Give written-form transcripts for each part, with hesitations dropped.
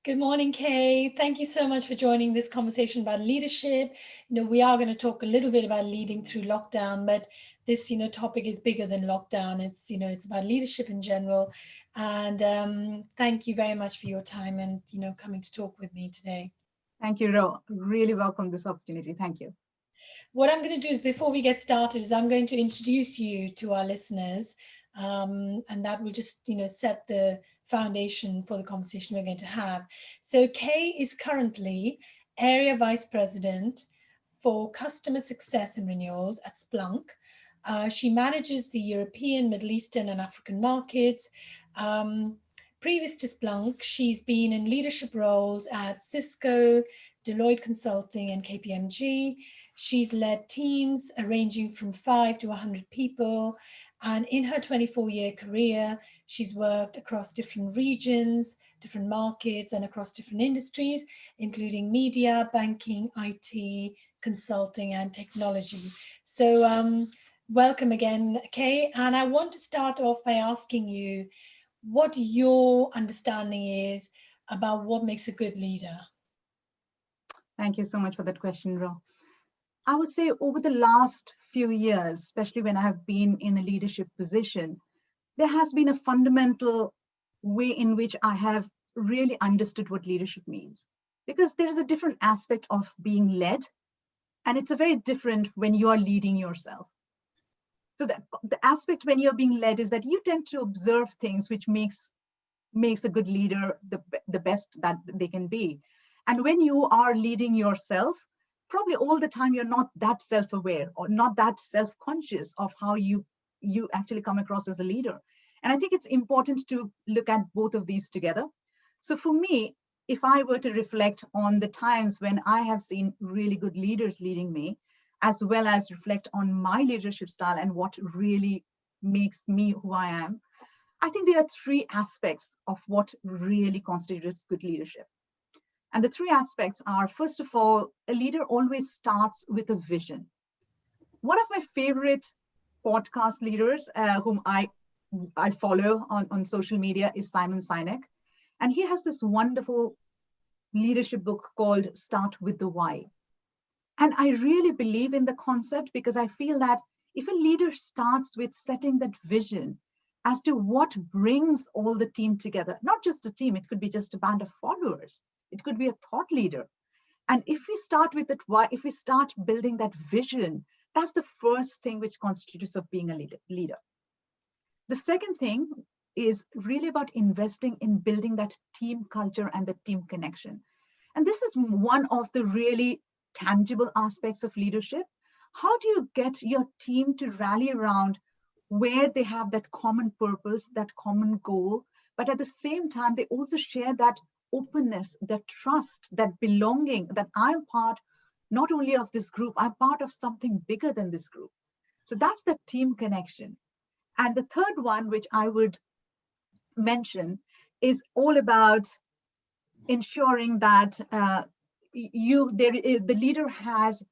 Good morning, Kay. Thank you so much for joining this conversation about leadership. We are going to talk a little bit about leading through lockdown, but this, topic is bigger than lockdown. It's about leadership in general. And thank you very much for your time and, coming to talk with me today. Thank you, Ro. Really welcome this opportunity. Thank you. What I'm going to do is before we get started is I'm going to introduce you to our listeners, and that will just set the foundation for the conversation we're going to have. So Kay is currently area vice president for customer success and renewals at Splunk. She manages the European, Middle Eastern, and African markets. Previous to Splunk, she's been in leadership roles at Cisco, Deloitte Consulting, and KPMG. She's led teams ranging from 5 to 100 people. And in her 24-year career, she's worked across different regions, different markets, and across different industries, including media, banking, IT, consulting, and technology. So welcome again, Kay. And I want to start off by asking you what your understanding is about what makes a good leader. Thank you so much for that question, Ro. I would say over the last few years, especially when I have been in a leadership position, there has been a fundamental way in which I have really understood what leadership means. Because there is a different aspect of being led, and it's a very different when you are leading yourself. So the aspect when you're being led is that you tend to observe things which makes a good leader the best that they can be. And when you are leading yourself, probably all the time you're not that self-aware or not that self-conscious of how you actually come across as a leader. And I think it's important to look at both of these together. So for me, if I were to reflect on the times when I have seen really good leaders leading me, as well as reflect on my leadership style and what really makes me who I am, I think there are three aspects of what really constitutes good leadership. And the three aspects are, first of all, a leader always starts with a vision. One of my favorite podcast leaders whom I follow on social media is Simon Sinek. And he has this wonderful leadership book called Start with the Why. And I really believe in the concept because I feel that if a leader starts with setting that vision as to what brings all the team together, not just a team, it could be just a band of followers, it could be a thought leader. And if we start with that why, if we start building that vision, that's the first thing which constitutes of being a leader. The second thing is really about investing in building that team culture and the team connection. And this is one of the really tangible aspects of leadership. How do you get your team to rally around where they have that common purpose, that common goal, but at the same time, they also share that openness, that trust, that belonging, that I'm part not only of this group, I'm part of something bigger than this group. So that's the team connection. And the third one, which I would mention, is all about ensuring that the leader has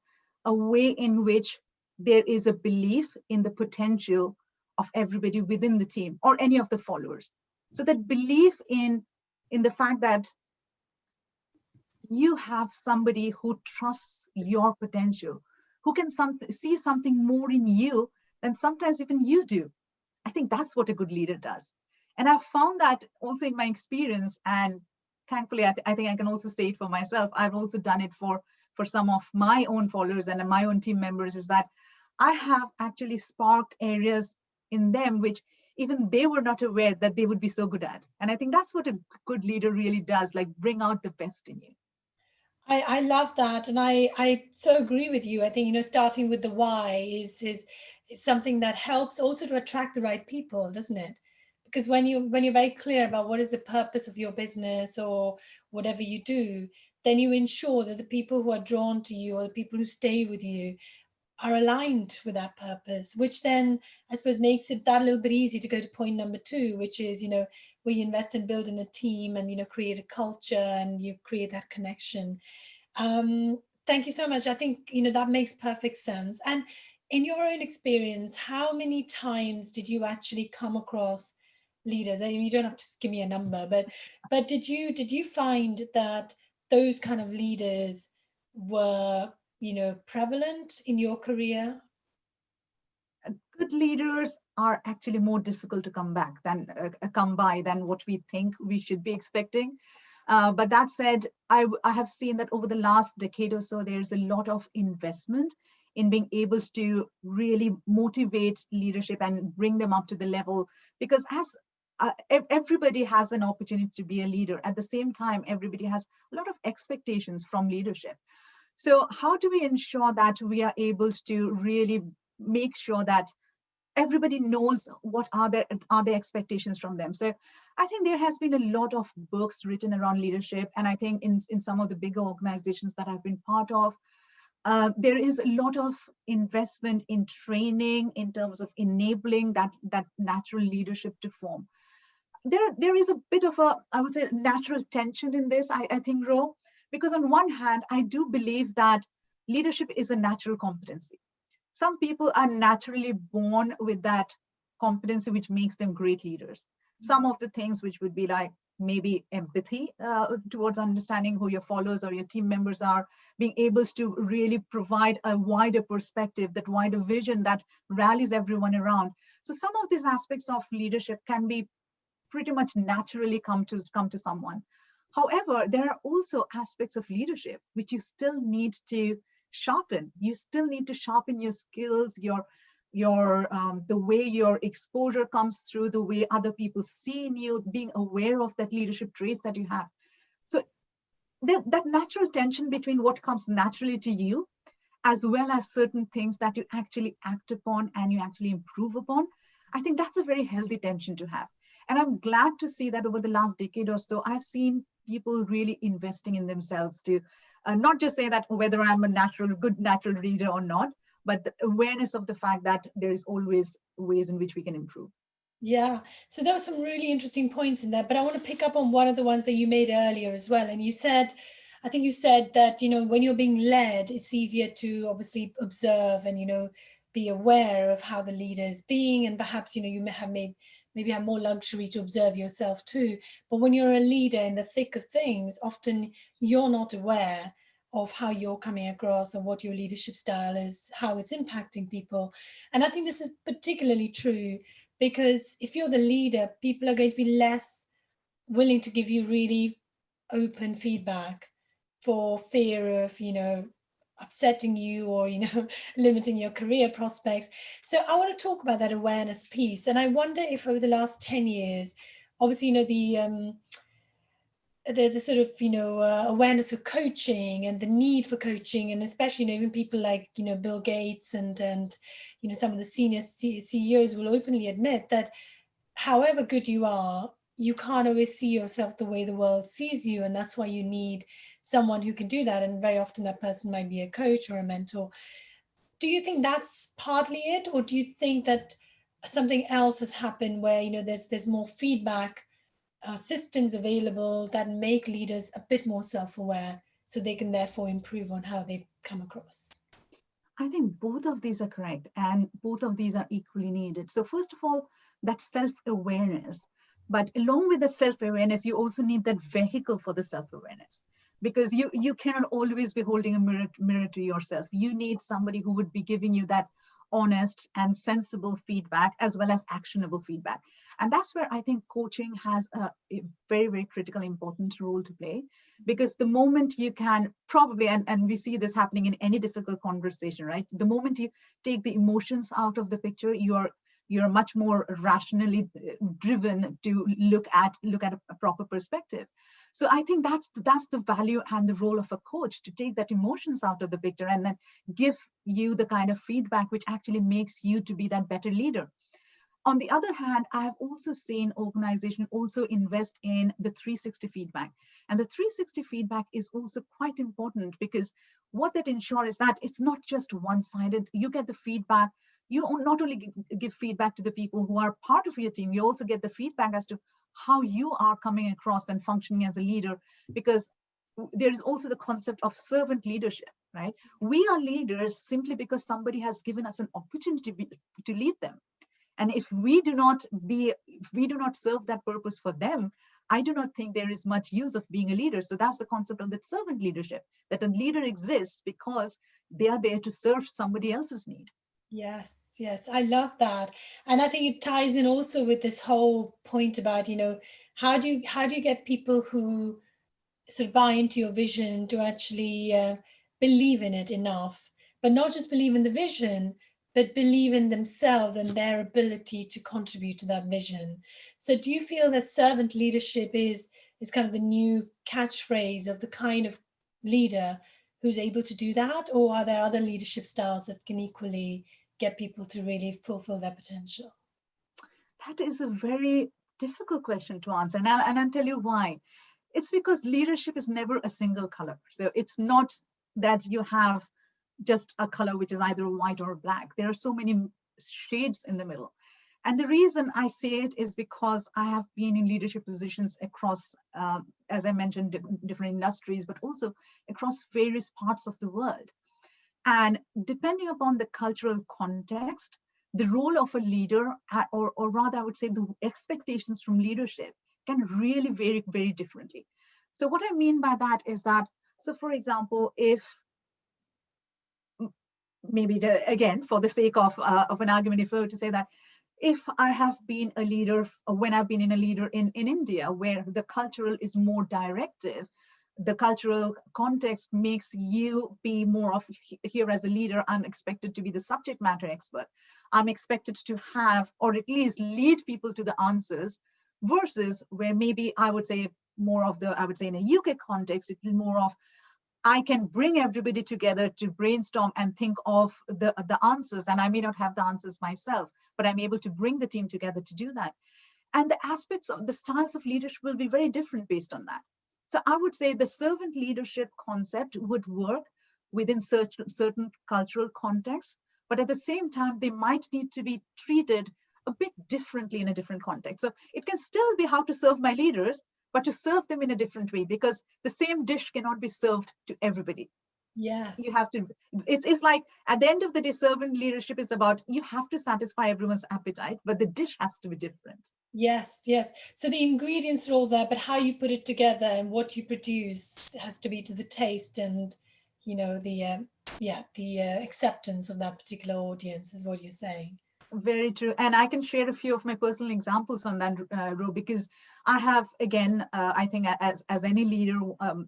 a way in which there is a belief in the potential of everybody within the team or any of the followers. So that belief in the fact that you have somebody who trusts your potential, who can see something more in you than sometimes even you do. I think that's what a good leader does. And I've found that also in my experience, and thankfully, I think I can also say it for myself. I've also done it for some of my own followers and my own team members, is that I have actually sparked areas in them which even they were not aware that they would be so good at. And I think that's what a good leader really does, like bring out the best in you. I love that. And I so agree with you. I think, starting with the why is something that helps also to attract the right people, doesn't it? Because when you're very clear about what is the purpose of your business or whatever you do, then you ensure that the people who are drawn to you or the people who stay with you are aligned with that purpose, which then I suppose makes it that little bit easy to go to point number two, which is, where you invest in building a team and, create a culture and you create that connection. Thank you so much. I think, that makes perfect sense. And in your own experience, how many times did you actually come across leaders? I mean, you don't have to give me a number, but did you find that those kind of leaders were, prevalent in your career? Good leaders are actually more difficult to come by than what we think we should be expecting. But that said, I have seen that over the last decade or so, there's a lot of investment in being able to really motivate leadership and bring them up to the level, because as everybody has an opportunity to be a leader. At the same time, everybody has a lot of expectations from leadership. So how do we ensure that we are able to really make sure that everybody knows what are their expectations from them? So I think there has been a lot of books written around leadership, and I think in some of the bigger organizations that I've been part of, there is a lot of investment in training in terms of enabling that natural leadership to form. There is a bit of a, I would say, natural tension in this, I think, Ro, because on one hand, I do believe that leadership is a natural competency. Some people are naturally born with that competency, which makes them great leaders. Some of the things which would be like maybe empathy towards understanding who your followers or your team members are, being able to really provide a wider perspective, that wider vision that rallies everyone around. So some of these aspects of leadership can be pretty much naturally come to someone. However, there are also aspects of leadership which you still need to sharpen. You still need to sharpen your skills, your the way your exposure comes through, the way other people see in you, being aware of that leadership traits that you have. So that natural tension between what comes naturally to you, as well as certain things that you actually act upon and you actually improve upon, I think that's a very healthy tension to have. And I'm glad to see that over the last decade or so, I've seen people really investing in themselves to not just say that whether I'm a good natural reader or not, but the awareness of the fact that there is always ways in which we can improve. Yeah, so there were some really interesting points in there, but I want to pick up on one of the ones that you made earlier as well. And you said, I think you said that, when you're being led, it's easier to obviously observe and, be aware of how the leader is being, and perhaps, you may have maybe have more luxury to observe yourself too. But when you're a leader in the thick of things, often you're not aware of how you're coming across or what your leadership style is, how it's impacting people. And I think this is particularly true because if you're the leader, people are going to be less willing to give you really open feedback for fear of, upsetting you or, limiting your career prospects. So I want to talk about that awareness piece. And I wonder if over the last 10 years, obviously, the sort of awareness of coaching and the need for coaching, and especially even people like Bill Gates and some of the senior CEOs will openly admit that however good you are, you can't always see yourself the way the world sees you, and that's why you need someone who can do that. And very often that person might be a coach or a mentor. Do you think that's partly it, or do you think that something else has happened where there's more feedback systems available that make leaders a bit more self-aware so they can therefore improve on how they come across? I think both of these are correct, and both of these are equally needed. So first of all, that self-awareness. But along with the self-awareness, you also need that vehicle for the self-awareness, because you cannot always be holding a mirror to yourself. You need somebody who would be giving you that honest and sensible feedback as well as actionable feedback. And that's where I think coaching has a very, very critical, important role to play, because the moment you can probably, and we see this happening in any difficult conversation, right? The moment you take the emotions out of the picture, you're much more rationally driven to look at a proper perspective. So I think that's the value and the role of a coach, to take that emotions out of the picture and then give you the kind of feedback which actually makes you to be that better leader. On the other hand, I have also seen organizations also invest in the 360 feedback. And the 360 feedback is also quite important, because what that ensures is that it's not just one-sided. You get the feedback. You not only give feedback to the people who are part of your team, you also get the feedback as to how you are coming across and functioning as a leader, because there is also the concept of servant leadership, right? We are leaders simply because somebody has given us an opportunity to lead them. And if we do not if we do not serve that purpose for them, I do not think there is much use of being a leader. So that's the concept of that servant leadership, that a leader exists because they are there to serve somebody else's need. Yes, yes, I love that. And I think it ties in also with this whole point about, how do you get people who sort of buy into your vision to actually believe in it enough, but not just believe in the vision, but believe in themselves and their ability to contribute to that vision. So do you feel that servant leadership is kind of the new catchphrase of the kind of leader who's able to do that, or are there other leadership styles that can equally get people to really fulfill their potential? That is a very difficult question to answer. And I'll tell you why. It's because leadership is never a single color. So it's not that you have just a color which is either white or black. There are so many shades in the middle. And the reason I say it is because I have been in leadership positions across, as I mentioned, different industries, but also across various parts of the world. And depending upon the cultural context, the role of a leader, or rather, I would say the expectations from leadership can really vary very differently. So what I mean by that is that, so for example, if maybe again, for the sake of an argument, if I were to say that if I have been a leader, when I've been in a leader in India, where the cultural is more directive, the cultural context makes you be more of, here as a leader, I'm expected to be the subject matter expert. I'm expected to have, or at least lead people to the answers, versus where maybe I would say more of I would say in a UK context, it's more of, I can bring everybody together to brainstorm and think of the answers. And I may not have the answers myself, but I'm able to bring the team together to do that. And the aspects of the styles of leadership will be very different based on that. So I would say the servant leadership concept would work within certain cultural contexts, but at the same time, they might need to be treated a bit differently in a different context. So it can still be how to serve my leaders, but to serve them in a different way, because the same dish cannot be served to everybody. Yes. You have to, it's like at the end of the day, servant leadership is about, you have to satisfy everyone's appetite, but the dish has to be different. Yes, yes. So the ingredients are all there, but how you put it together and what you produce has to be to the taste and, the acceptance of that particular audience is what you're saying. Very true. And I can share a few of my personal examples on that, Ro, because I have, again, I think as any leader,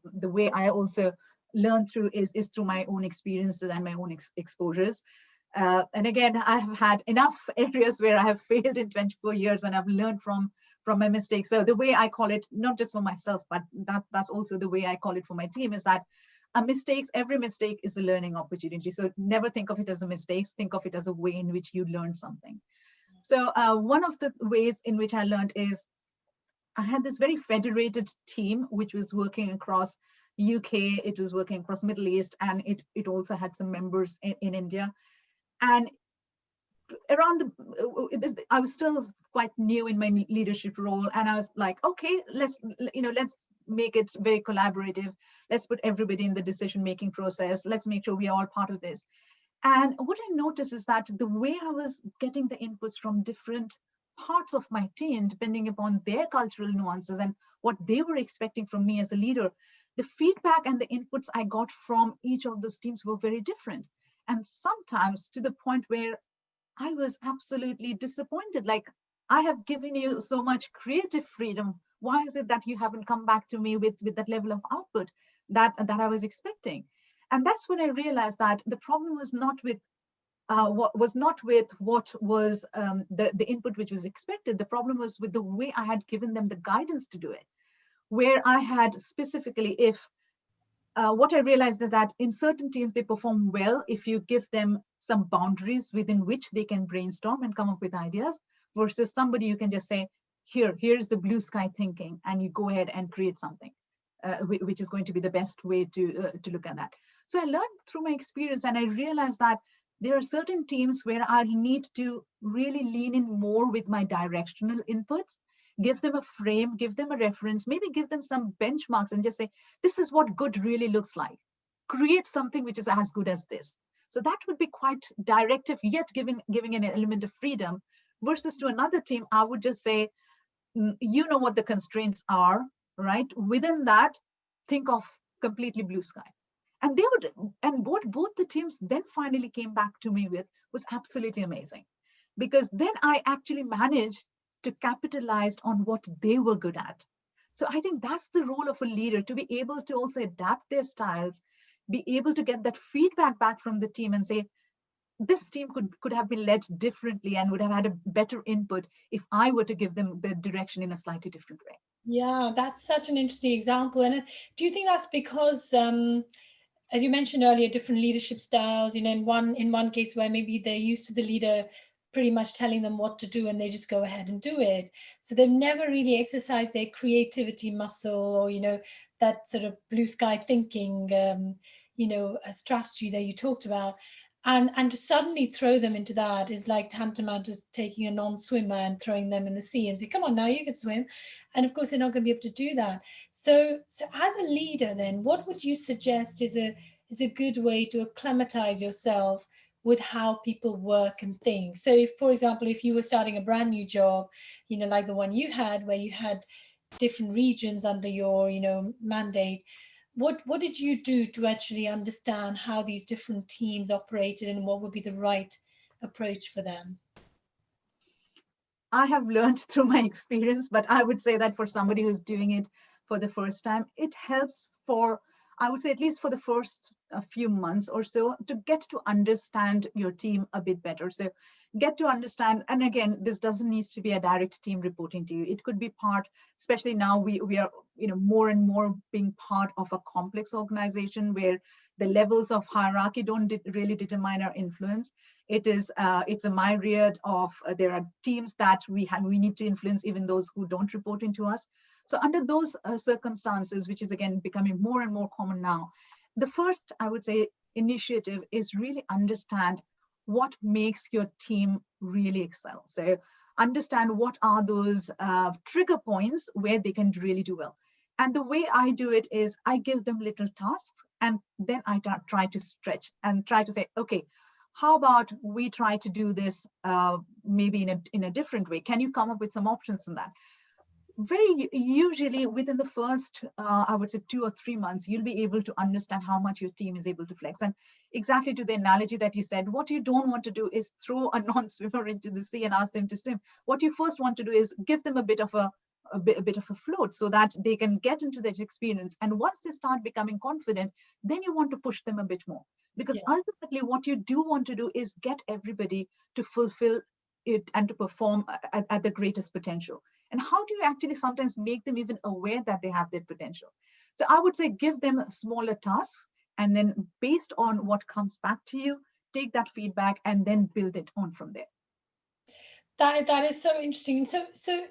the way I also learn through is through my own experiences and my own exposures. And again, I have had enough areas where I have failed in 24 years and I've learned from my mistakes. So the way I call it, not just for myself, but that's also the way I call it for my team, is that every mistake is a learning opportunity. So never think of it as a mistake, think of it as a way in which you learn something. So one of the ways in which I learned is I had this very federated team, which was working across UK, it was working across Middle East, and it also had some members in India. And around I was still quite new in my leadership role, and I was like, okay, let's make it very collaborative. Let's put everybody in the decision-making process. Let's make sure we are all part of this. And what I noticed is that the way I was getting the inputs from different parts of my team, depending upon their cultural nuances and what they were expecting from me as a leader, the feedback and the inputs I got from each of those teams were very different. And sometimes to the point where I was absolutely disappointed. Like, I have given you so much creative freedom. Why is it that you haven't come back to me with that level of output that I was expecting? And that's when I realized that the problem was not with what was the input which was expected. The problem was with the way I had given them the guidance to do it, where I had specifically, if what I realized is that in certain teams, they perform well if you give them some boundaries within which they can brainstorm and come up with ideas, versus somebody you can just say, here's the blue sky thinking, and you go ahead and create something, which is going to be the best way to look at that. So I learned through my experience, and I realized that there are certain teams where I need to really lean in more with my directional inputs, give them a frame, give them a reference, maybe give them some benchmarks and just say, this is what good really looks like. Create something which is as good as this. So that would be quite directive, yet giving an element of freedom, versus to another team, I would just say, you know what the constraints are, right? Within that, think of completely blue sky. And they would, and what both the teams then finally came back to me with was absolutely amazing, because then I actually managed to capitalize on what they were good at. So I think that's the role of a leader, to be able to also adapt their styles, be able to get that feedback back from the team and say, this team could have been led differently and would have had a better input if I were to give them the direction in a slightly different way. Yeah, that's such an interesting example. And do you think that's because, as you mentioned earlier, different leadership styles, in one case where maybe they're used to the leader pretty much telling them what to do and they just go ahead and do it. So they've never really exercised their creativity muscle, or, that sort of blue sky thinking, a strategy that you talked about. And to suddenly throw them into that is like tantamount to taking a non-swimmer and throwing them in the sea and say, come on, now you can swim. And of course, they're not going to be able to do that. So as a leader, then, what would you suggest is a good way to acclimatize yourself with how people work and think? So, if, for example, if you were starting a brand new job, like the one you had, where you had different regions under your, mandate, what did you do to actually understand how these different teams operated and what would be the right approach for them? I have learned through my experience, but I would say that for somebody who's doing it for the first time, it helps for, I would say, at least for the first few months or so, to get to understand your team a bit better. So get to understand, and again, this doesn't need to be a direct team reporting to you. It could be part, especially now we are, more and more being part of a complex organization where the levels of hierarchy don't really determine our influence. It's a myriad of there are teams that we need to influence, even those who don't report into us. So under those circumstances, which is again becoming more and more common now, the first, I would say, initiative is really understand what makes your team really excel. So understand what are those trigger points where they can really do well. And the way I do it is I give them little tasks, and then I try to stretch and try to say, okay, how about we try to do this maybe in a different way? Can you come up with some options in that? Very usually within the first, I would say 2 or 3 months, you'll be able to understand how much your team is able to flex. And exactly to the analogy that you said, what you don't want to do is throw a non-swimmer into the sea and ask them to swim. What you first want to do is give them a bit of a float so that they can get into that experience. And once they start becoming confident, then you want to push them a bit more. Because Yeah. ultimately, what you do want to do is get everybody to fulfill it and to perform at the greatest potential. And how do you actually sometimes make them even aware that they have that potential? So I would say give them smaller tasks, and then based on what comes back to you, take that feedback and then build it on from there. That is so interesting. So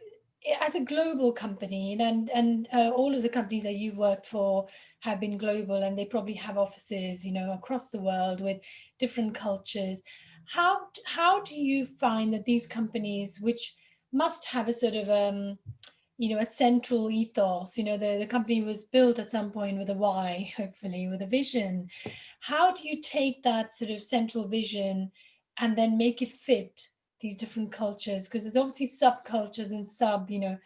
as a global company, and all of the companies that you've worked for have been global, and they probably have offices, across the world with different cultures. How do you find that these companies, which must have a sort of a central ethos, the company was built at some point with a why, hopefully with a vision. How do you take that sort of central vision and then make it fit these different cultures? Because there's obviously subcultures and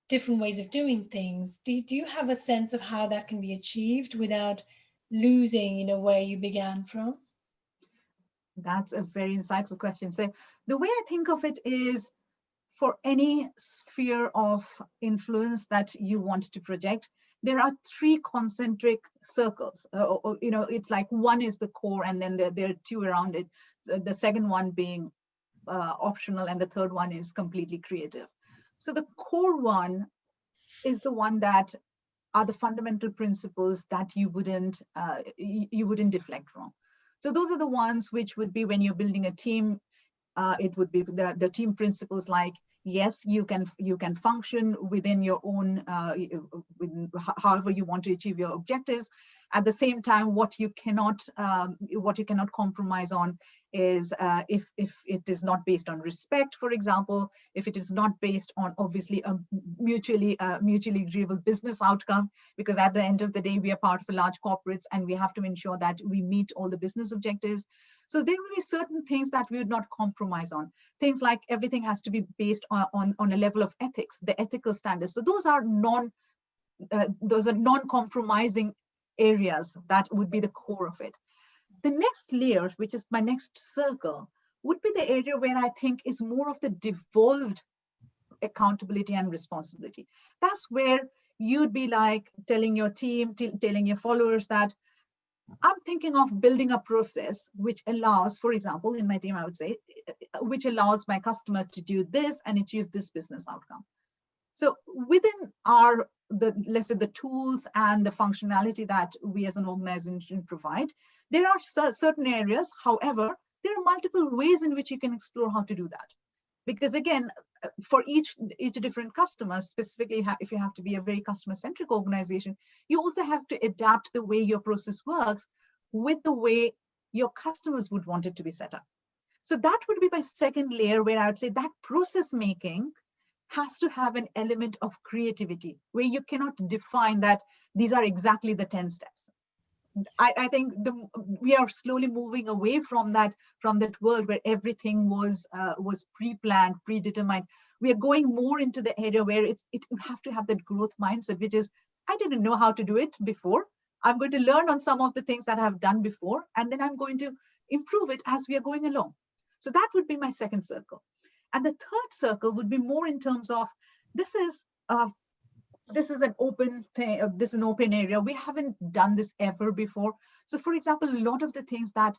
different ways of doing things. Do you have a sense of how that can be achieved without losing, where you began from? That's a very insightful question. So the way I think of it is, for any sphere of influence that you want to project, there are three concentric circles. It's like one is the core, and then there are two around it. The second one being optional, and the third one is completely creative. So the core one is the one that are the fundamental principles that you wouldn't deflect from. So those are the ones which would be when you're building a team. It would be the team principles like, yes, you can function within your own however you want to achieve your objectives. At the same time, what you cannot compromise on is if it is not based on respect, for example, if it is not based on obviously a mutually agreeable business outcome, because at the end of the day we are part of a large corporates and we have to ensure that we meet all the business objectives. So there will be certain things that we would not compromise on. Things like everything has to be based on a level of ethics, the ethical standards. So those are non-compromising areas that would be the core of it. The next layer, which is my next circle, would be the area where I think is more of the devolved accountability and responsibility. That's where you'd be like telling your team, telling your followers that I'm thinking of building a process which allows, for example, in my team, I would say, which allows my customer to do this and achieve this business outcome. So within let's say the tools and the functionality that we as an organization provide, there are certain areas. However, there are multiple ways in which you can explore how to do that. Because again, for each different customer, specifically if you have to be a very customer-centric organization, you also have to adapt the way your process works with the way your customers would want it to be set up. So that would be my second layer, where I would say that process making has to have an element of creativity, where you cannot define that these are exactly the 10 steps. I think we are slowly moving away from that world where everything was pre-planned, predetermined. We are going more into the area where it have to have that growth mindset, which is, I didn't know how to do it before. I'm going to learn on some of the things that I've done before, and then I'm going to improve it as we are going along. So that would be my second circle. And the third circle would be more in terms of this is an open thing, this is an open area. We haven't done this ever before. So for example, a lot of the things that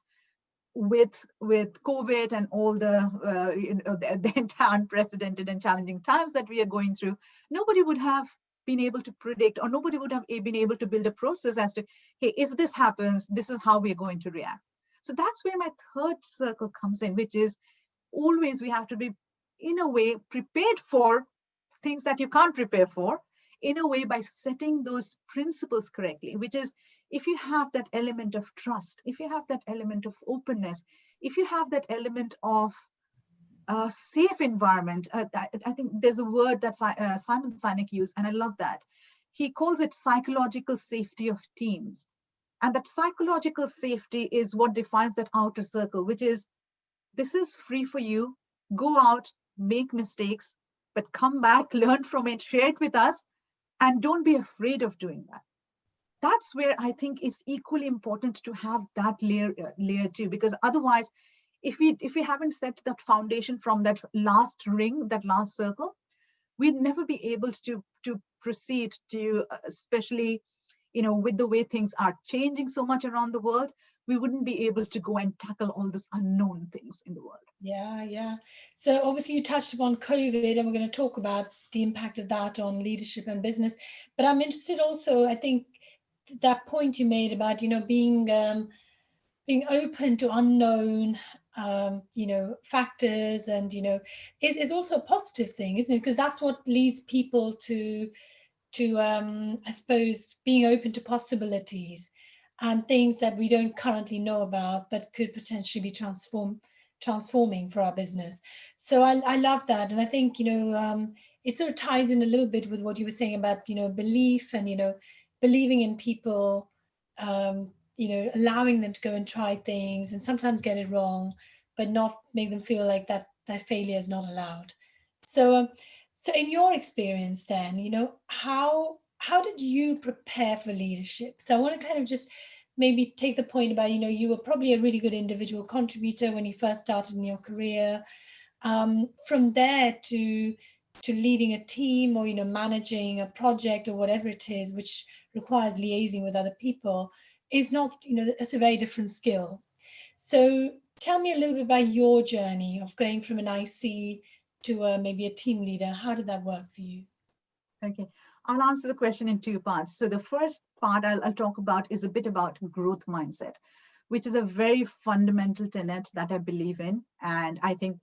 with COVID and all the entire unprecedented and challenging times that we are going through, nobody would have been able to predict, or nobody would have been able to build a process as to, hey, if this happens, this is how we're going to react. So that's where my third circle comes in, which is always we have to be, in a way, prepared for things that you can't prepare for, in a way, by setting those principles correctly, which is, if you have that element of trust, if you have that element of openness, if you have that element of a safe environment, I think there's a word that Simon Sinek used, and I love that. He calls it psychological safety of teams. And that psychological safety is what defines that outer circle, which is, this is free for you. Go out, make mistakes, but come back, learn from it, share it with us, and don't be afraid of doing that. That's where I think it's equally important to have that layer too, because otherwise, if we haven't set that foundation from that last ring, that last circle, we'd never be able to proceed to, especially, with the way things are changing so much around the world, we wouldn't be able to go and tackle all those unknown things in the world. Yeah. So obviously you touched upon COVID, and we're going to talk about the impact of that on leadership and business. But I'm interested also, I think that point you made about, being open to unknown, factors, and, is also a positive thing, isn't it? Because that's what leads people to I suppose, being open to possibilities and things that we don't currently know about, but could potentially be transforming for our business. So I love that. And I think, it sort of ties in a little bit with what you were saying about, belief and, believing in people, allowing them to go and try things and sometimes get it wrong, but not make them feel like that failure is not allowed. So, so in your experience then, how did you prepare for leadership? So I want to kind of just maybe take the point about, you were probably a really good individual contributor when you first started in your career. From there to leading a team, or, managing a project or whatever it is, which requires liaising with other people, is not, it's a very different skill. So tell me a little bit about your journey of going from an IC to maybe a team leader. How did that work for you? Okay, I'll answer the question in two parts. So the first part I'll talk about is a bit about growth mindset, which is a very fundamental tenet that I believe in. And I think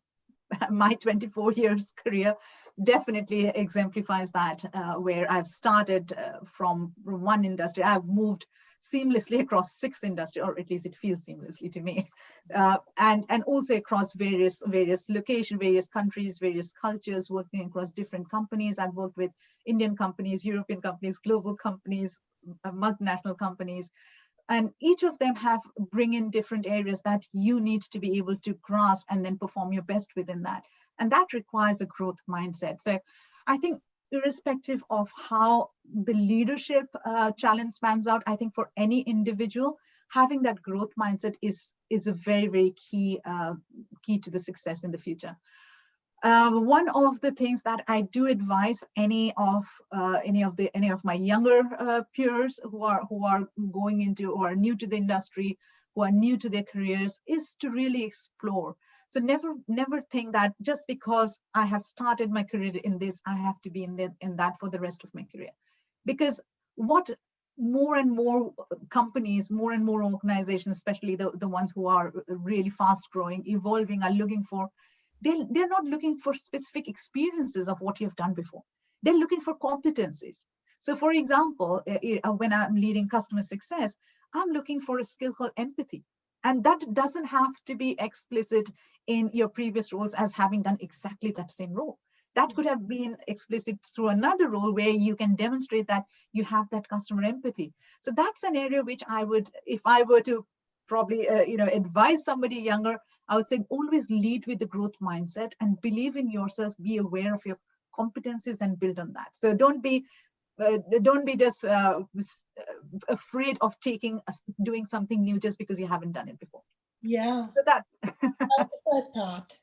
my 24 years career definitely exemplifies that, where I've started from one industry. I've moved seamlessly across 6 industries, or at least it feels seamlessly to me, and also across various locations, various countries, various cultures, working across different companies. I've worked with Indian companies, European companies, global companies, multinational companies, And each of them bring in different areas that you need to be able to grasp and then perform your best within that. And that requires a growth mindset. So I think irrespective of how the leadership challenge pans out, I think for any individual, having that growth mindset is a very, very key to the success in the future. One of the things that I do advise any of my younger peers who are going into, or are new to the industry, who are new to their careers, is to really explore. So never think that just because I have started my career in this, I have to be in that for the rest of my career. Because what more and more companies, more and more organizations, especially the ones who are really fast growing, evolving, are looking for, they're not looking for specific experiences of what you've done before. They're looking for competencies. So for example, when I'm leading customer success, I'm looking for a skill called empathy. And that doesn't have to be explicit in your previous roles as having done exactly that same role. That could have been explicit through another role where you can demonstrate that you have that customer empathy. So that's an area which I would, if I were to probably advise somebody younger, I would say always lead with the growth mindset and believe in yourself, be aware of your competencies and build on that. So don't be just afraid of doing something new just because you haven't done it before. Yeah. So that That's the first part.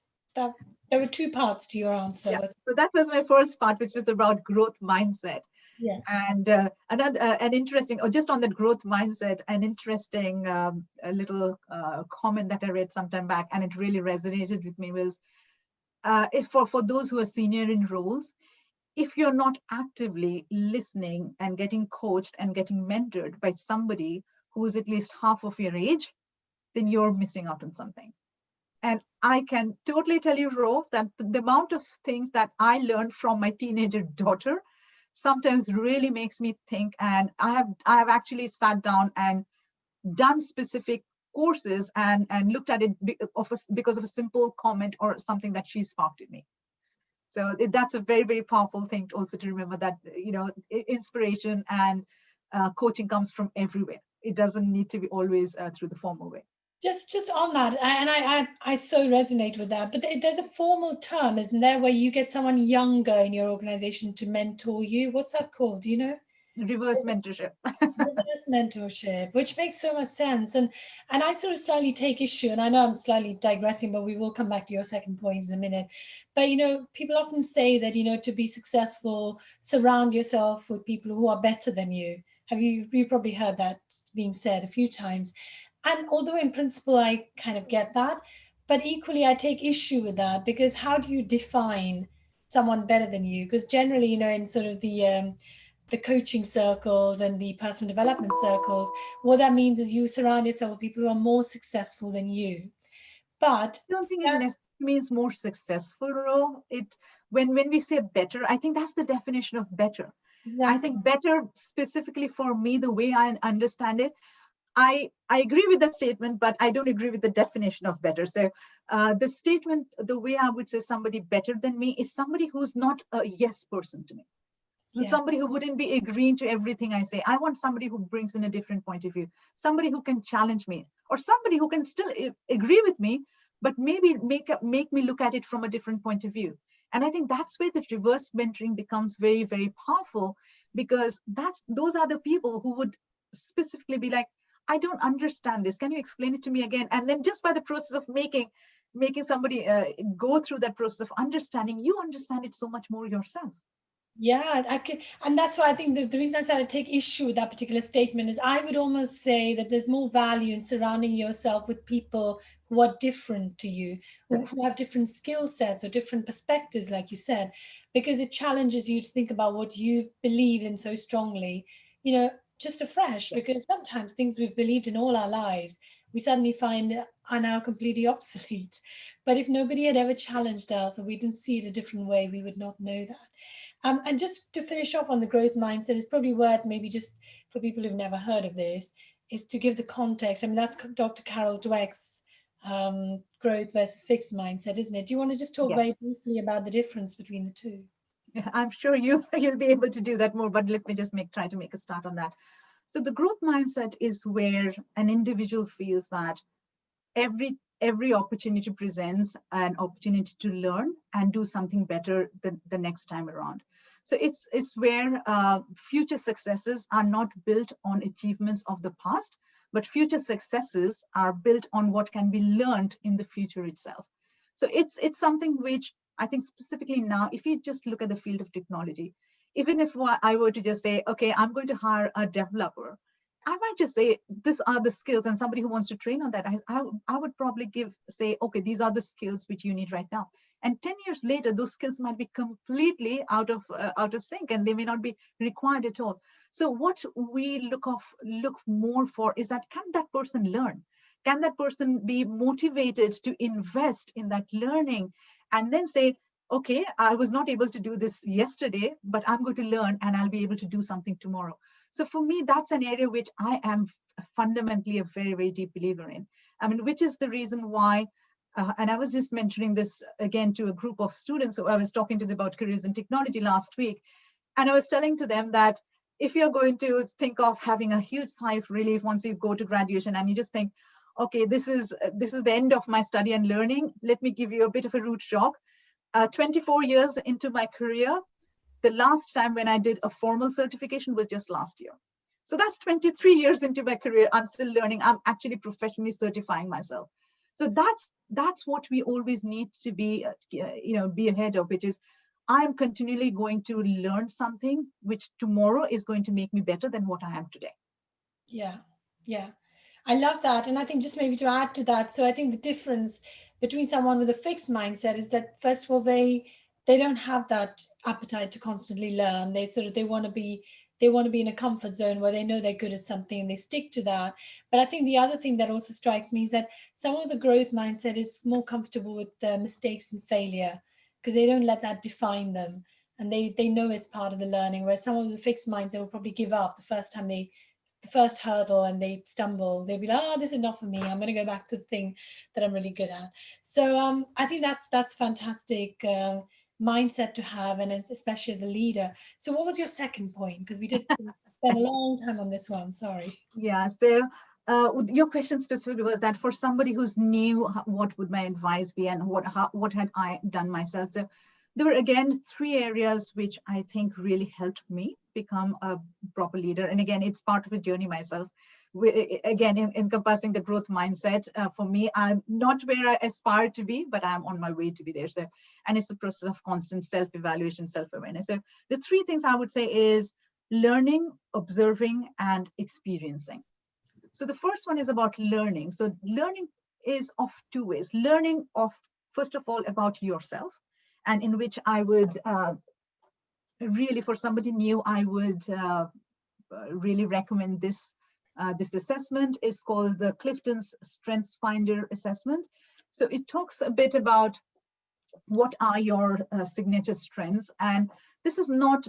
There were two parts to your answer. yeah. So that was my first part, which was about growth mindset. Yeah. And an interesting, or just on that growth mindset, an interesting a little comment that I read sometime back, and it really resonated with me, was if for those who are senior in roles, if you're not actively listening and getting coached and getting mentored by somebody who is at least half of your age, then you're missing out on something. And I can totally tell you, Ro, that the amount of things that I learned from my teenager daughter sometimes really makes me think. And I have actually sat down and done specific courses and looked at it because of a simple comment or something that she sparked in me. So that's a very, very powerful thing to also to remember, that inspiration and coaching comes from everywhere. It doesn't need to be always through the formal way. Just on that, I so resonate with that. But there's a formal term, isn't there, where you get someone younger in your organization to mentor you? What's that called? Do you know? Reverse mentorship. Reverse mentorship, which makes so much sense. And I sort of slightly take issue, and I know I'm slightly digressing, but we will come back to your second point in a minute. But people often say that to be successful, surround yourself with people who are better than you. You've probably heard that being said a few times. And although in principle I kind of get that, but equally I take issue with that, because how do you define someone better than you? Because generally, in sort of the coaching circles and the personal development circles, what that means is you surround yourself with people who are more successful than you. But I don't think it necessarily means more successful, Ro. When we say better, I think that's the definition of better. exactly. I think better, specifically for me, the way I understand it, I agree with that statement, but I don't agree with the definition of better. So the statement, the way I would say somebody better than me, is somebody who's not a yes person to me. So somebody who wouldn't be agreeing to everything I say. I want somebody who brings in a different point of view, somebody who can challenge me, or somebody who can still agree with me, but maybe make me look at it from a different point of view. And I think that's where the reverse mentoring becomes very, very powerful, because those are the people who would specifically be like, I don't understand this. Can you explain it to me again? And then just by the process of making somebody go through that process of understanding, you understand it so much more yourself. Yeah, I can, and that's why I think the reason I said I take issue with that particular statement is I would almost say that there's more value in surrounding yourself with people who are different to you, who have different skill sets or different perspectives, like you said, because it challenges you to think about what you believe in so strongly, just afresh, Yes. because sometimes things we've believed in all our lives, we suddenly find are now completely obsolete. But if nobody had ever challenged us or we didn't see it a different way, we would not know that. And just to finish off on the growth mindset, it's probably worth maybe just for people who've never heard of this, is to give the context. I mean, that's Dr. Carol Dweck's growth versus fixed mindset, isn't it? Do you want to just talk Yes. very briefly about the difference between the two? I'm sure you'll be able to do that more, but let me just try to make a start on that. So the growth mindset is where an individual feels that every opportunity presents an opportunity to learn and do something better the next time around. So it's where future successes are not built on achievements of the past, but future successes are built on what can be learned in the future itself. So it's something which I think specifically now, if you just look at the field of technology, even if I were to just say, okay, I'm going to hire a developer, I might just say, these are the skills, and somebody who wants to train on that, I would probably say, okay, these are the skills which you need right now. And 10 years later, those skills might be completely out of sync, and they may not be required at all. So what we look more for is that, can that person learn? Can that person be motivated to invest in that learning, and then say, okay, I was not able to do this yesterday, but I'm going to learn and I'll be able to do something tomorrow. So for me, that's an area which I am fundamentally a very, very deep believer in. I mean, which is the reason why, and I was just mentioning this again to a group of students who I was talking to about careers in technology last week. And I was telling to them that if you're going to think of having a huge sigh of relief once you go to graduation and you just think, okay, this is the end of my study and learning, let me give you a bit of a root shock. 24 years into my career, the last time when I did a formal certification was just last year. So that's 23 years into my career. I'm still learning. I'm actually professionally certifying myself. So that's what we always need to be, be ahead of, which is I am continually going to learn something which tomorrow is going to make me better than what I am today. Yeah, yeah. I love that. And I think just maybe to add to that, so I think the difference between someone with a fixed mindset is that first of all, they don't have that appetite to constantly learn. They want to be in a comfort zone where they know they're good at something and they stick to that. But I think the other thing that also strikes me is that someone with a growth mindset is more comfortable with the mistakes and failure because they don't let that define them. And they know it's part of the learning, whereas someone with a fixed mindset will probably give up the first hurdle and they stumble, they'll be like, oh, this is not for me, I'm going to go back to the thing that I'm really good at. So I think that's fantastic mindset to have, and especially as a leader. So what was your second point, because we did spend a long time on this one, sorry. Yeah, so your question specifically was that for somebody who's new, what would my advice be, and what had I done myself? So there were again 3 areas which I think really helped me become a proper leader. And again, it's part of a journey myself. Again, encompassing the growth mindset. For me, I'm not where I aspire to be, but I'm on my way to be there. So, and it's a process of constant self-evaluation, self-awareness. So the 3 things I would say is learning, observing, and experiencing. So the first one is about learning. So learning is of 2 ways. Learning of, first of all, about yourself, and in which I would really, for somebody new, I would really recommend this. This assessment is called the Clifton's Strengths Finder assessment. So it talks a bit about what are your signature strengths, and this is not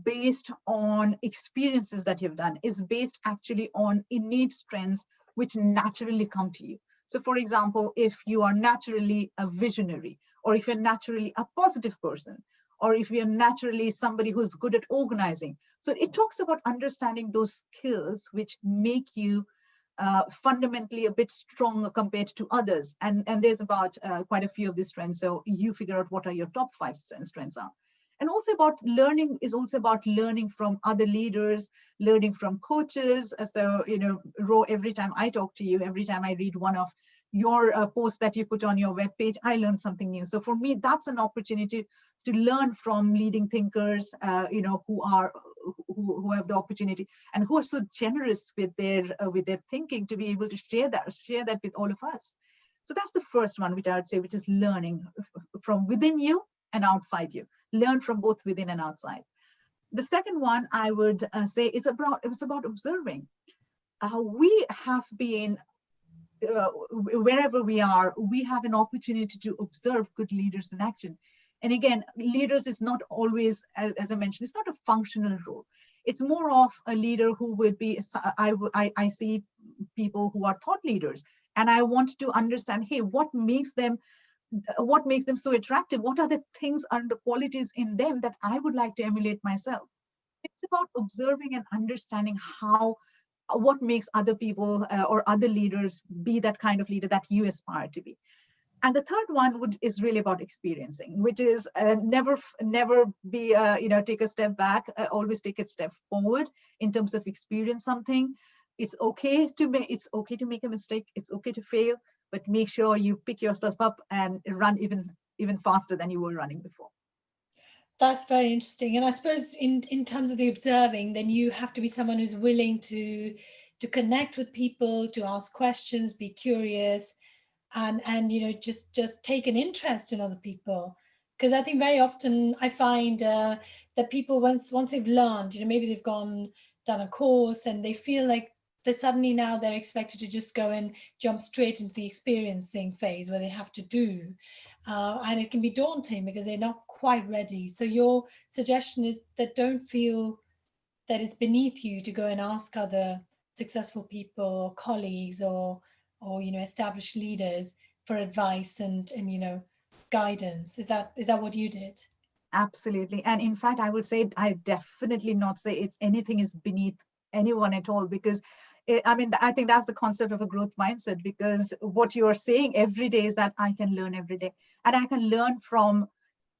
based on experiences that you've done, is based actually on innate strengths which naturally come to you. So for example, if you are naturally a visionary, or if you're naturally a positive person, or if you're naturally somebody who's good at organizing. So it talks about understanding those skills which make you fundamentally a bit stronger compared to others. And there's about quite a few of these strengths. So you figure out what are your top 5 strengths are. And also about learning is also about learning from other leaders, learning from coaches. So, Ro, every time I talk to you, every time I read one of your posts that you put on your webpage, I learn something new. So for me, that's an opportunity to learn from leading thinkers, who have the opportunity and who are so generous with their thinking to be able to share that with all of us. So that's the first one, which I would say, which is learning from within you and outside you. Learn from both within and outside. The second one I would say it was about observing. We have been wherever we are, we have an opportunity to observe good leaders in action. And again, leaders is not always, as I mentioned, it's not a functional role. It's more of a leader who would be, I see people who are thought leaders, and I want to understand, hey, what makes them so attractive? What are the things and the qualities in them that I would like to emulate myself? It's about observing and understanding how what makes other people or other leaders be that kind of leader that you aspire to be. And the third one is really about experiencing, which is never be take a step back, always take a step forward in terms of experience something. It's okay to make a mistake, it's okay to fail, but make sure you pick yourself up and run even faster than you were running before. That's very interesting. And I suppose in terms of the observing, then you have to be someone who's willing to connect with people, to ask questions, be curious, and just take an interest in other people. Because I think very often I find that people, once they've learned, maybe they've done a course, and they feel like they suddenly now they're expected to just go and jump straight into the experiencing phase where they have to do, and it can be daunting because they're not quite ready. So your suggestion is that don't feel that it's beneath you to go and ask other successful people or colleagues or established leaders for advice and guidance. Is that what you did? Absolutely. And in fact, I would say, I definitely not say it's anything is beneath anyone at all, because I think that's the concept of a growth mindset, because what you are saying every day is that I can learn every day, and I can learn from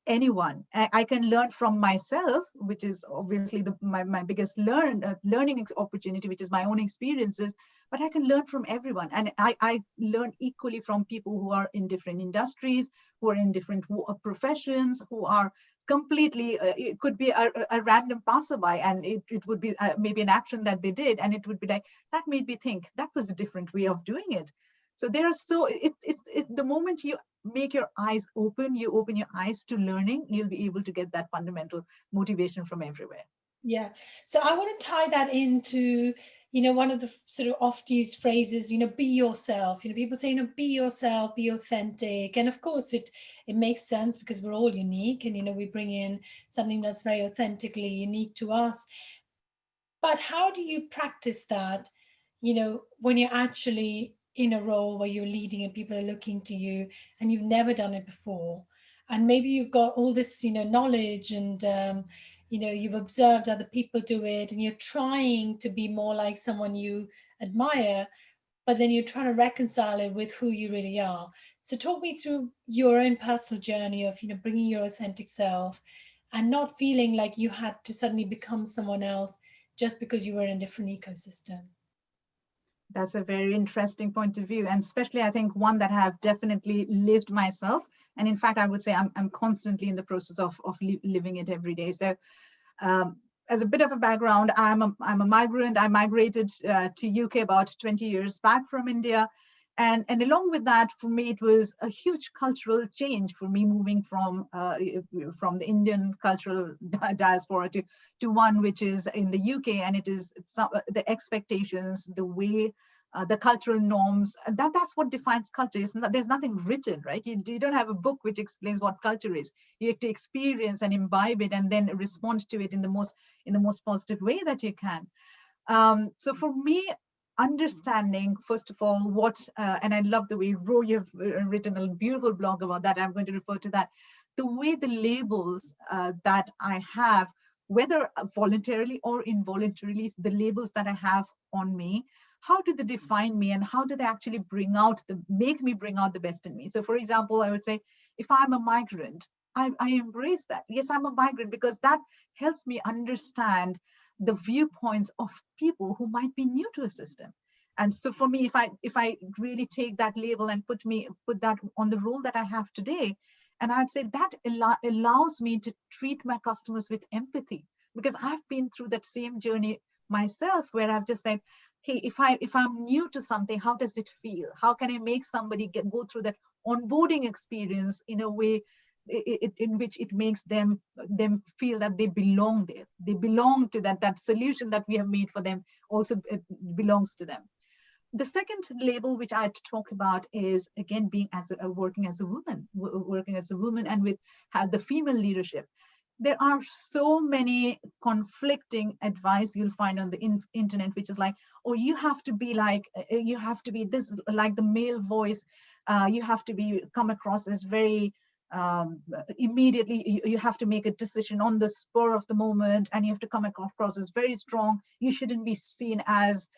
anyone. I can learn from myself, which is obviously my biggest learning opportunity, which is my own experiences. But I can learn from everyone, and I learn equally from people who are in different industries, who are in different professions, who are completely. It could be a random passerby, and it would be maybe an action that they did, and it would be like, that made me think that was a different way of doing it. So there are the moment you make your eyes open, you open your eyes to learning, you'll be able to get that fundamental motivation from everywhere. Yeah. So I want to tie that into, one of the sort of oft used phrases, be yourself. People say, be yourself, be authentic. And of course it makes sense because we're all unique, and we bring in something that's very authentically unique to us. But how do you practice that, when you're actually in a role where you're leading and people are looking to you and you've never done it before? And maybe you've got all this, knowledge and, you've observed other people do it and you're trying to be more like someone you admire, but then you're trying to reconcile it with who you really are. So talk me through your own personal journey of, bringing your authentic self and not feeling like you had to suddenly become someone else just because you were in a different ecosystem. That's a very interesting point of view, and especially I think one that I have definitely lived myself. And in fact, I would say I'm constantly in the process of living it every day. So as a bit of a background, I'm a migrant. I migrated to UK about 20 years back from India. And along with that, for me, it was a huge cultural change for me moving from the Indian cultural diaspora to one which is in the UK, and the expectations, the way, the cultural norms. That's what defines culture. There's nothing written, right? You don't have a book which explains what culture is. You have to experience and imbibe it, and then respond to it in the most positive way that you can. So for me, understanding, first of all, and I love the way, Ro, you've written a beautiful blog about that. I'm going to refer to that. The way the labels that I have, whether voluntarily or involuntarily, the labels that I have on me, how do they define me, and how do they actually make me bring out the best in me? So for example, I would say, if I'm a migrant, I embrace that. Yes, I'm a migrant, because that helps me understand the viewpoints of people who might be new to a system. And so for me, if I really take that label and put that on the role that I have today, and I'd say that allows me to treat my customers with empathy, because I've been through that same journey myself, where I've just said, hey, if I'm new to something, how does it feel? How can I make somebody go through that onboarding experience in a way in which it makes them feel that they belong there. They belong to that solution that we have made for them also belongs to them. The second label which I talk about is, again, being working as a woman, and with the female leadership. There are so many conflicting advice you'll find on the internet, which is like, oh, you have to be this, like the male voice. You have to come across as very immediately you have to make a decision on the spur of the moment, and you have to come across as very strong. You shouldn't be seen as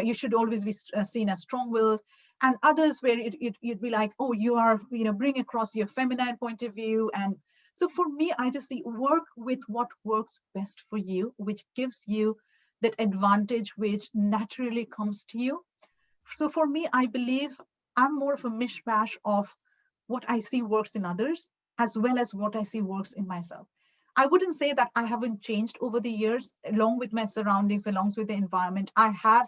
you should always be seen as strong-willed. And others where you'd be like, oh, you are, bring across your feminine point of view. And so for me, I just see, work with what works best for you, which gives you that advantage which naturally comes to you. So for me, I believe I'm more of a mishmash of what I see works in others as well as what I see works in myself. I wouldn't say that I haven't changed over the years, along with my surroundings, along with the environment. I have,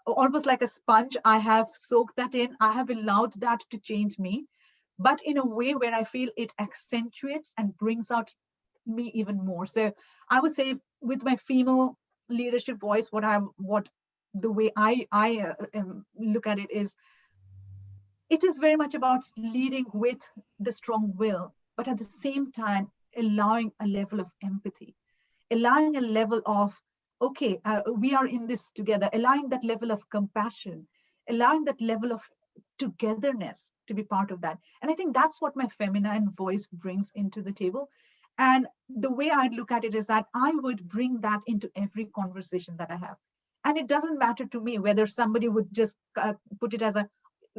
almost like a sponge, I have soaked that in. I have allowed that to change me, but in a way where I feel it accentuates and brings out me even more. So I would say with my female leadership voice, what the way I look at it is, it is very much about leading with the strong will, but at the same time, allowing a level of empathy, allowing a level of, okay, we are in this together, allowing that level of compassion, allowing that level of togetherness to be part of that. And I think that's what my feminine voice brings into the table. And the way I'd look at it is that I would bring that into every conversation that I have. And it doesn't matter to me whether somebody would just put it as a,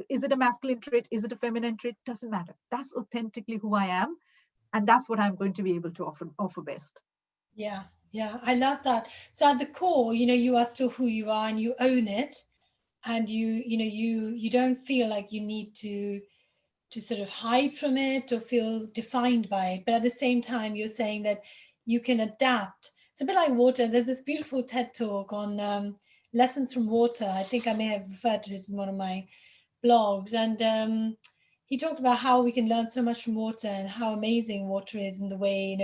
is it a masculine trait? Is it a feminine trait? Doesn't matter. That's authentically who I am. And that's what I'm going to be able to offer best. Yeah, yeah, I love that. So at the core, you are still who you are and you own it, and you don't feel like you need to sort of hide from it or feel defined by it. But at the same time, you're saying that you can adapt. It's a bit like water. There's this beautiful TED talk on lessons from water. I think I may have referred to it in one of my blogs. And he talked about how we can learn so much from water and how amazing water is in the way,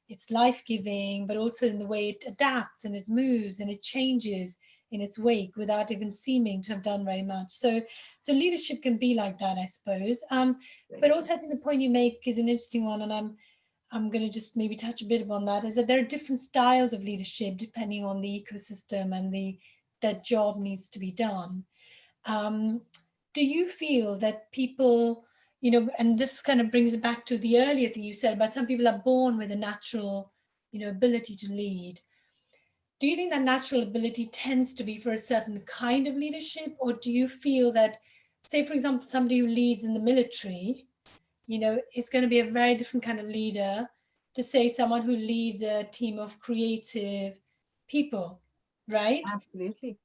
it's life-giving, but also in the way it adapts and it moves and it changes in its wake without even seeming to have done very much. So leadership can be like that, I suppose. Very But true. also I think the point you make is an interesting one, and I'm going to just maybe touch a bit upon that, is that there are different styles of leadership depending on the ecosystem and that job needs to be done. Um, do you feel that people, and this kind of brings it back to the earlier thing you said about some people are born with a natural, ability to lead. Do you think that natural ability tends to be for a certain kind of leadership, or do you feel that, say, for example, somebody who leads in the military, is going to be a very different kind of leader to say someone who leads a team of creative people, right? Absolutely.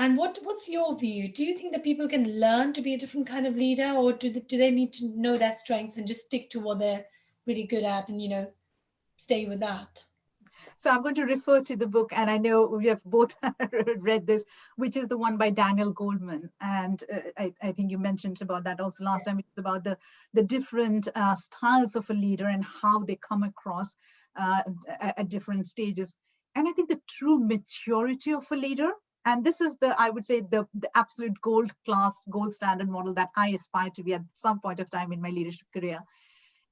And what's your view? Do you think that people can learn to be a different kind of leader, or do they need to know their strengths and just stick to what they're really good at and stay with that? So I'm going to refer to the book, and I know we have both read this, which is the one by Daniel Goldman. And I think you mentioned about that also last time. It's about the different styles of a leader and how they come across at different stages. And I think the true maturity of a leader, and this is I would say, the absolute gold standard model that I aspire to be at some point of time in my leadership career,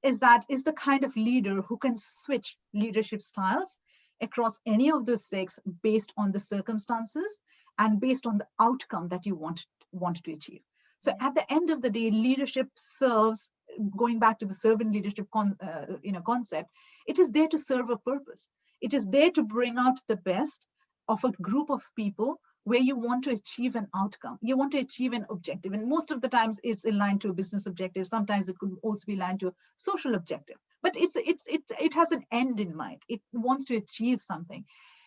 is the kind of leader who can switch leadership styles across any of those six based on the circumstances and based on the outcome that you want to achieve. So at the end of the day, leadership serves, going back to the servant leadership concept, it is there to serve a purpose. It is there to bring out the best of a group of people where you want to achieve an outcome. You want to achieve an objective. And most of the times it's aligned to a business objective. Sometimes it could also be aligned to a social objective. But it has an end in mind. It wants to achieve something.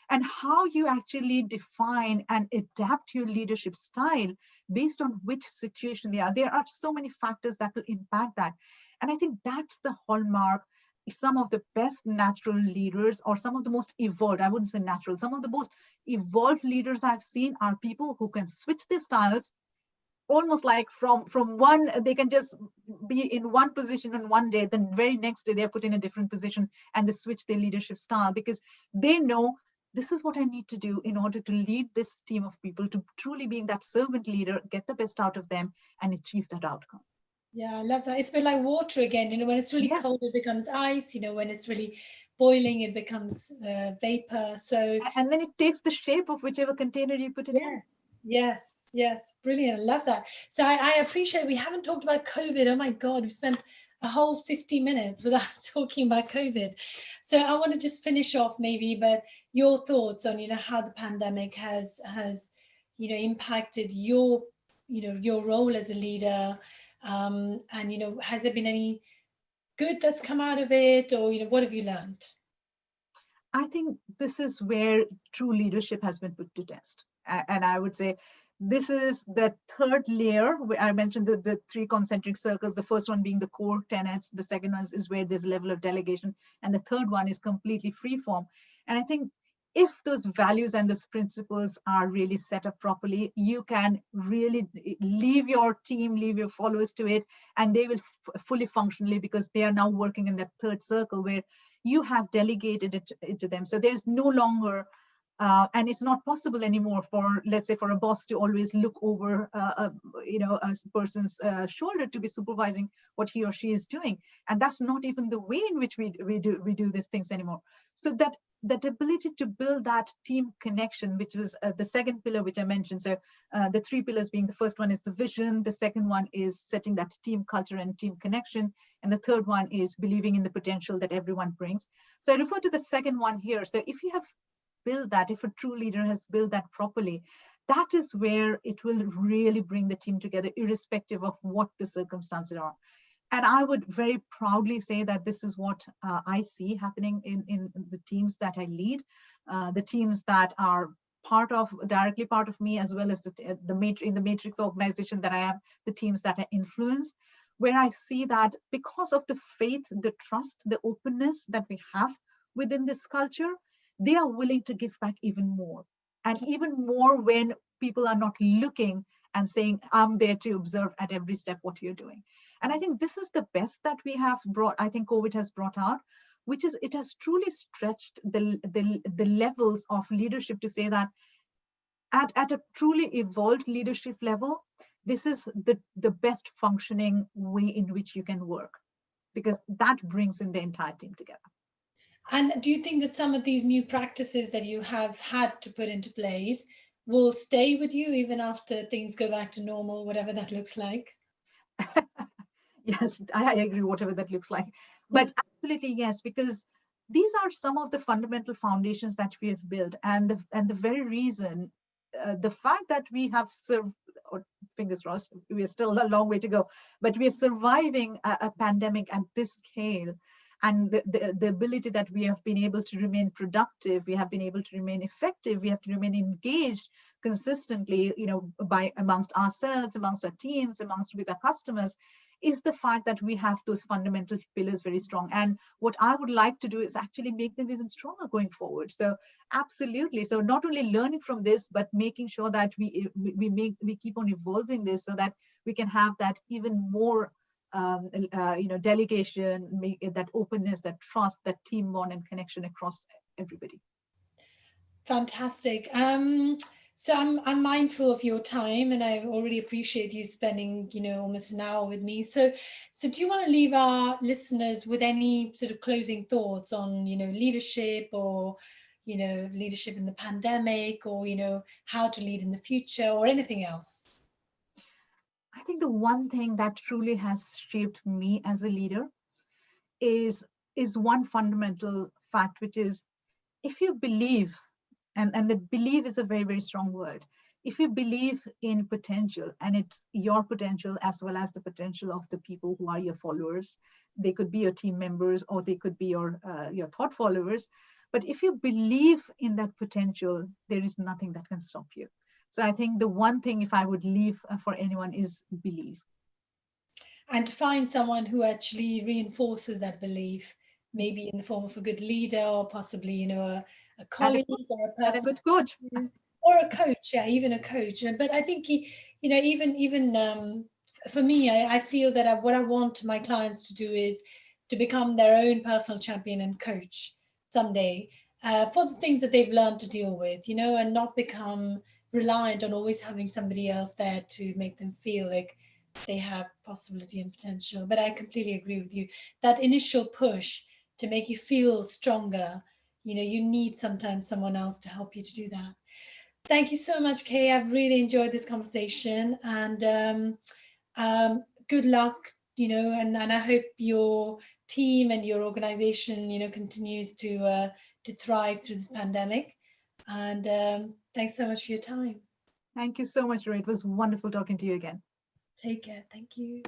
And how you actually define and adapt your leadership style based on which situation they are. There are so many factors that will impact that. And I think that's the hallmark. Some of the best natural leaders, or some of the most evolved, I wouldn't say natural, some of the most evolved leaders I've seen are people who can switch their styles almost like from one, they can just be in one position on one day, then very next day they're put in a different position and they switch their leadership style because they know this is what I need to do in order to lead this team of people to truly being that servant leader, get the best out of them and achieve that outcome. Yeah, I love that. It's a bit like water again. When it's really Yeah. cold, it becomes ice. When it's really boiling, it becomes vapor. So And then it takes the shape of whichever container you put it in. yes, yes, yes. Brilliant. I love that. So I appreciate we haven't talked about COVID. Oh my God, we've spent a whole 50 minutes without talking about COVID. So I want to just finish off maybe, but your thoughts on, how the pandemic has, impacted your role as a leader. And, has there been any good that's come out of it, or, what have you learned? I think this is where true leadership has been put to test. And I would say this is the third layer where I mentioned the three concentric circles. The first one being the core tenets. The second one is where there's a level of delegation. And the third one is completely free form. And I think if those values and those principles are really set up properly, you can really leave your team, leave your followers to it, and they will fully functionally, because they are now working in that third circle where you have delegated it to them. So there's no longer, and it's not possible anymore for, let's say, for a boss to always look over, a person's shoulder to be supervising what he or she is doing. And that's not even the way in which we do these things anymore. So that ability to build that team connection, which was the second pillar, which I mentioned. So the three pillars being, the first one is the vision, the second one is setting that team culture and team connection, and the third one is believing in the potential that everyone brings. So I refer to the second one here. So if you have built that, if a true leader has built that properly, that is where it will really bring the team together, irrespective of what the circumstances are. And I would very proudly say that this is what I see happening in the teams that I lead, the teams that are directly part of me, as well as in the matrix organization that I am, the teams that I influence, where I see that because of the faith, the trust, the openness that we have within this culture, they are willing to give back even more. And even more when people are not looking and saying, I'm there to observe at every step what you're doing. And I think this is the best that we have brought, I think COVID has brought out, which is it has truly stretched the levels of leadership to say that at a truly evolved leadership level, this is the best functioning way in which you can work, because that brings in the entire team together. And do you think that some of these new practices that you have had to put into place will stay with you even after things go back to normal, whatever that looks like? Yes, I agree, whatever that looks like. But absolutely, yes, because these are some of the fundamental foundations that we have built. And the very reason, the fact that we have served, or fingers crossed, we are still a long way to go, but we are surviving a pandemic at this scale. And the ability that we have been able to remain productive, we have been able to remain effective, we have to remain engaged consistently, by amongst ourselves, amongst our teams, amongst with our customers, is the fact that we have those fundamental pillars very strong. And what I would like to do is actually make them even stronger going forward. So absolutely. So not only learning from this, but making sure that we keep on evolving this so that we can have that even more delegation, that openness, that trust, that team bond and connection across everybody. Fantastic. So I'm mindful of your time, and I already appreciate you spending, almost an hour with me. So do you want to leave our listeners with any sort of closing thoughts on, leadership, or, leadership in the pandemic, or, how to lead in the future, or anything else? I think the one thing that truly has shaped me as a leader is one fundamental fact, which is, if you believe, and the believe is a very, very strong word. If you believe in potential, and it's your potential as well as the potential of the people who are your followers, they could be your team members or they could be your thought followers. But if you believe in that potential, there is nothing that can stop you. So I think the one thing, if I would leave for anyone, is believe. And to find someone who actually reinforces that belief, maybe in the form of a good leader, or possibly, a And colleague, or a and a person, good coach. or a coach, yeah, even a coach. But I think, even for me, I feel that what I want my clients to do is to become their own personal champion and coach someday, for the things that they've learned to deal with, and not become reliant on always having somebody else there to make them feel like they have possibility and potential. But I completely agree with you. That initial push to make you feel stronger, you need sometimes someone else to help you to do that. Thank you so much, Kay. I've really enjoyed this conversation, and good luck, and I hope your team and your organization, continues to thrive through this pandemic. And thanks so much for your time. Thank you so much, Ray. It was wonderful talking to you again. Take care. Thank you.